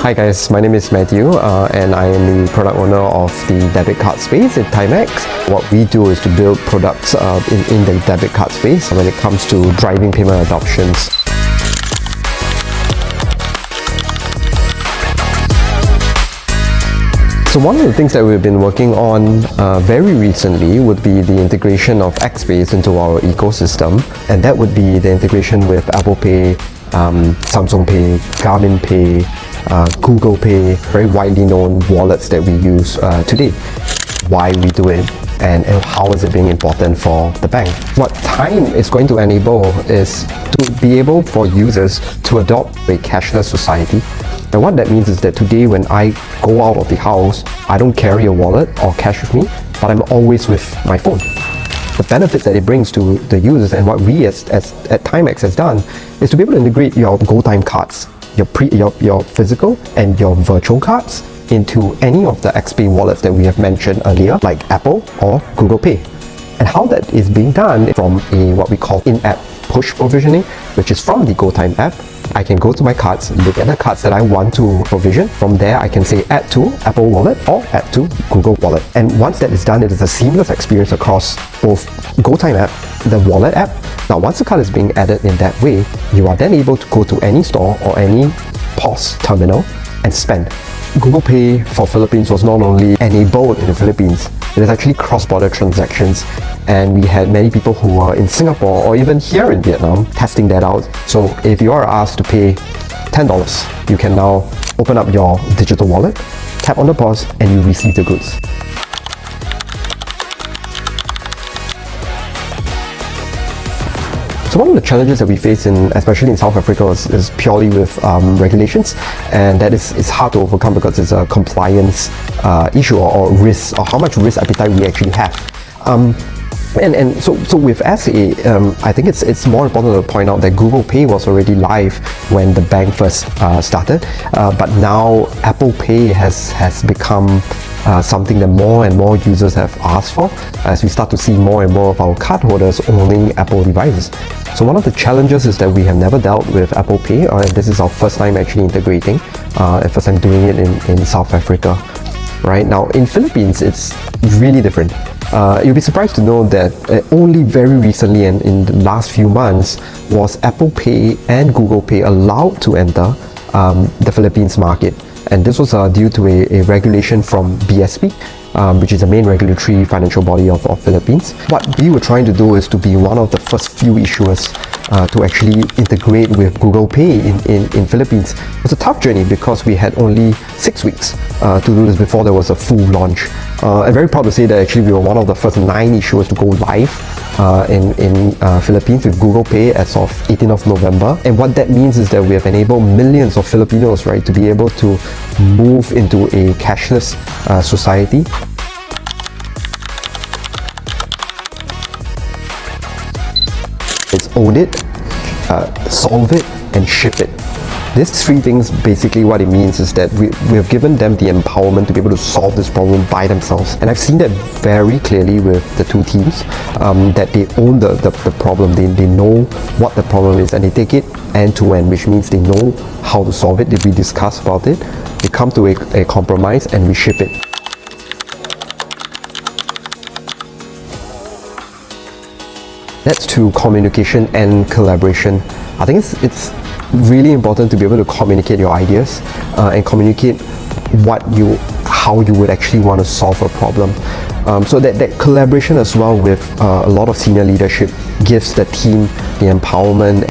Hi guys, my name is Matthew and I am the product owner of the debit card space at Tyme. What we do is to build products in the debit card space when it comes to driving payment adoptions. So one of the things that we've been working on very recently would be the integration of XPay into our ecosystem, and that would be the integration with Apple Pay, Samsung Pay, Garmin Pay, Google Pay, very widely known wallets that we use today. Why we do it and how is it being important for the bank. What Tyme is going to enable is to be able for users to adopt a cashless society. And what that means is that today when I go out of the house, I don't carry a wallet or cash with me, but I'm always with my phone. The benefit that it brings to the users and what we at Tymex has done is to be able to integrate your GoTyme cards, your physical and your virtual cards into any of the XPay wallets that we have mentioned earlier, like Apple or Google Pay. And how that is being done from what we call in-app push provisioning, which is from the GoTyme app. I can go to my cards, look at the cards that I want to provision. From there, I can say add to Apple Wallet or add to Google Wallet. And once that is done, it is a seamless experience across both GoTyme app, the wallet app. Now, once the card is being added in that way, you are then able to go to any store or any POS terminal and spend. Google Pay for Philippines was not only enabled in the Philippines, it is actually cross-border transactions, and we had many people who were in Singapore or even here in Vietnam testing that out. So if you are asked to pay $10, you can now open up your digital wallet, tap on the POS, and you receive the goods. So one of the challenges that we face especially in South Africa is purely with regulations, and that is hard to overcome because it's a compliance issue or risk, or how much risk appetite we actually have. So with SA, I think it's more important to point out that Google Pay was already live when the bank first started, but now Apple Pay has become something that more and more users have asked for as we start to see more and more of our cardholders owning Apple devices. So one of the challenges is that we have never dealt with Apple Pay, and this is our first time actually integrating, and first time doing it in South Africa. Right now in Philippines, it's really different. You'll be surprised to know that only very recently and in the last few months was Apple Pay and Google Pay allowed to enter the Philippines market. And this was due to a regulation from BSP, which is the main regulatory financial body of Philippines. What we were trying to do is to be one of the first few issuers to actually integrate with Google Pay in Philippines. It was a tough journey because we had only 6 weeks to do this before there was a full launch. I'm very proud to say that actually we were one of the first 9 issuers to go live in Philippines with Google Pay as of 18th of November. And what that means is that we have enabled millions of Filipinos, right, to be able to move into a cashless society. It's own it, solve it, and ship it. These 3 things, basically what it means is that we have given them the empowerment to be able to solve this problem by themselves. And I've seen that very clearly with the 2 teams, that they own the problem, they know what the problem is, and they take it end to end, which means they know how to solve it. We discuss about it, we come to a compromise, and we ship it. That's to communication and collaboration. I think it's really important to be able to communicate your ideas and communicate how you would actually want to solve a problem. So that collaboration as well with a lot of senior leadership gives the team the empowerment.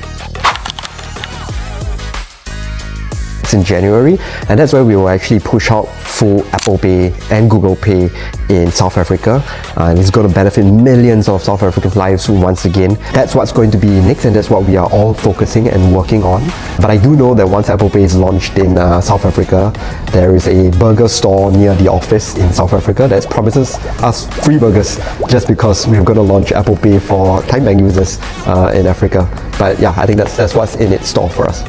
In January, and that's where we will actually push out full Apple Pay and Google Pay in South Africa, and it's going to benefit millions of South African lives once again. That's what's going to be next, and that's what we are all focusing and working on. But I do know that once Apple Pay is launched in South Africa, there is a burger store near the office in South Africa that promises us free burgers just because we're going to launch Apple Pay for Tyme Bank users in Africa. But yeah, I think that's what's in its store for us.